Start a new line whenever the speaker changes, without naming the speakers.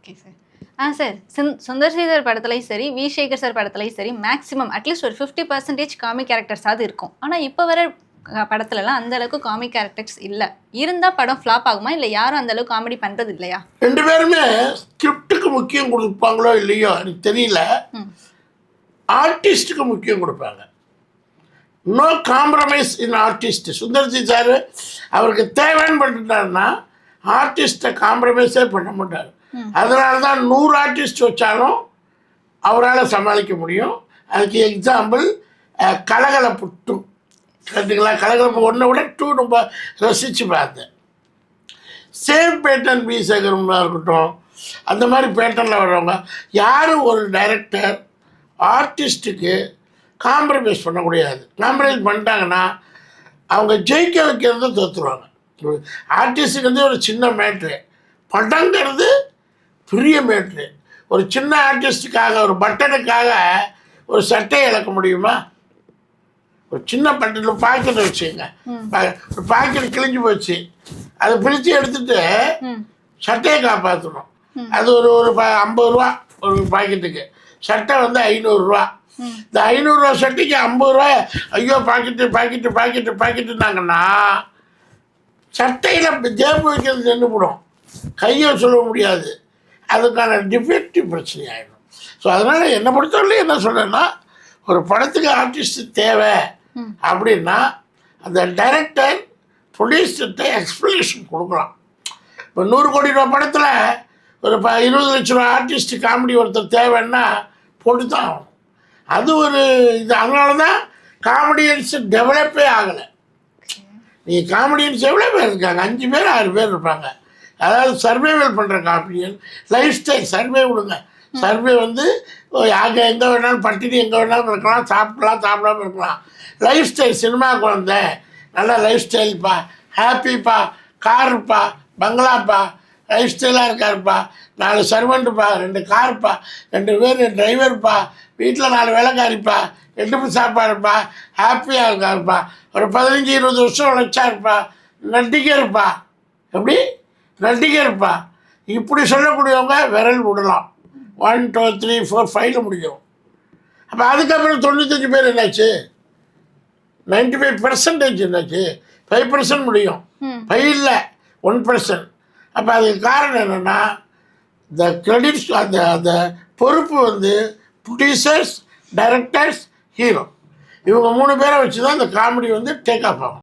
Okay sir. Sir Sundar C sir படத்துலையும் சரி, we. Sekar sir படத்துலையும் சரி, மேக்ஸிமம் அட்லீஸ்ட் ஒரு 50% காமிக் கேரக்டர்ஸாவது இருக்கும். ஆனால் இப்போ வர படத்துலலாம் அந்த அளவுக்கு காமிக் கேரக்டர்ஸ் இல்லை. இருந்தால் படம் ஃப்ளாப் ஆகுமா, இல்லை யாரும் அந்த அளவுக்கு காமெடி பண்ணுறது இல்லையா?
2 பேருமே ஸ்கிரிப்டுக்கு முக்கியம் கொடுப்பாங்களோ இல்லையோ எனக்கு தெரியல. ஆர்டிஸ்ட்டுக்கு முக்கியம் கொடுப்பாங்க. No compromise in artist. Sundar C sir அவருக்கு தேவைன்னு பண்ணிட்டாருன்னா ஆர்டிஸ்ட்டை காம்ப்ரமைஸே பண்ண மாட்டார். அதனால தான் 100 ஆர்டிஸ்ட் வச்சாலும் அவரால் சமாளிக்க முடியும். அதுக்கு எக்ஸாம்பிள் கலகலப்பு 2 கேட்டுங்களா? கலகலப்பு 1 விட 2 ரொம்ப ரசித்து பார்த்தேன். Same pattern we. சேகரமாக இருக்கட்டும், அந்த மாதிரி பேட்டனில் வர்றவங்க யாரும் ஒரு டைரக்டர் ஆர்டிஸ்ட்டுக்கு காம்ப்ரமைஸ் பண்ண முடியாது. காம்ப்ரமைஸ் பண்ணிட்டாங்கன்னா அவங்க ஜெயிக்க வைக்கிறது தோற்றுருவாங்க. ஆர்டிஸ்ட்டுக்கு வந்து ஒரு சின்ன மேட்ரு, படங்கிறது பெரிய மேட்ரு. ஒரு சின்ன ஆர்டிஸ்ட்டுக்காக ஒரு பட்டனுக்காக ஒரு சட்டையை இழக்க முடியுமா? ஒரு சின்ன பட்டனில் பாக்கெட்டை வச்சுங்க, ஒரு பாக்கெட் கிழிஞ்சு போச்சு, அதை பிரித்து எடுத்துட்டு சட்டையை காப்பாற்றணும். அது ஒரு 50 ரூபா ஒரு பாக்கெட்டுக்கு. சட்டை வந்து 500 ரூபா. இந்த 500 ரூபா சட்டைக்கு 50 ரூபா ஐயோ பாக்கெட்டு பாக்கெட்டு பாக்கெட்டு பாக்கெட்டுனாங்கன்னா சட்டையில் ஜேப்பு வைக்கிறது நின்றுவிடும், கையை சொல்ல முடியாது. அதுக்கான டிஃபெக்டிவ் பிரச்சனை ஆகிடும். ஸோ அதனால் என்னை பொறுத்தவரையிலும் என்ன சொல்கிறேன்னா, ஒரு படத்துக்கு ஆர்டிஸ்ட் தேவை அப்படின்னா அந்த டைரக்டர் ப்ரொடியூசர்கிட்ட எக்ஸ்ப்ளனேஷன் கொடுக்கலாம். இப்போ 100 கோடி ரூபா படத்தில் ஒரு 20 லட்ச ரூபா ஆர்டிஸ்ட் காமெடி ஒருத்தர் தேவைன்னா போட்டு தான் ஆகணும். அது ஒரு இது. அதனால தான் காமெடியன்ஸு டெவலப்பே ஆகலை. நீங்கள் காமெடியன்ஸ் எவ்வளோ பேர் இருக்காங்க? 5 பேர் 6 பேர் இருப்பாங்க. அதாவது சர்வைவல் பண்ணுற காமெடியன். லைஃப் ஸ்டைல் சர்வே விடுங்க. சர்வே வந்து அங்கே எங்கே வேணாலும் பட்டினி எங்கே வேணாலும் இருக்கலாம், சாப்பிடலாம் சாப்பிடாமல் இருக்கலாம். லைஃப் ஸ்டைல் சினிமாவுக்கு வந்தேன், நல்லா லைஃப் ஸ்டைல்ப்பா, ஹாப்பிப்பா, காருப்பா, பங்களாப்பா, லைஃப் ஸ்டைலாக இருக்காருப்பா, 4 சர்வெண்ட்டுப்பா, 2 காருப்பா, 2 பேர் டிரைவர்ப்பா, வீட்டில் 4 வேலைக்காரிப்பா, 2 சாப்பாடுப்பா, ஹாப்பியாக இருக்காருப்பா, ஒரு 15-20 வருஷம் உழைச்சாருப்பா, நடிகர்ப்பா. எப்படி நடிகர்ப்பா? இப்படி சொல்லக்கூடியவங்க விரல் விடலாம். 1 2 3 4 5 முடியும். அப்போ அதுக்கப்புறம் 95 பேர் என்னாச்சு? 95% என்னாச்சு? 5% முடியும். 5 இல்லை 1%. அப்போ அதுக்கு காரணம் என்னென்னா இந்த கிரெடிட்ஸ், அந்த பொறுப்பு வந்து ப்ரொடியூசர்ஸ், டைரக்டர்ஸ், ஹீரோ, இவங்க 3 பேரை வச்சு தான் இந்த காமெடி வந்து டேக் ஆஃப் ஆகும்.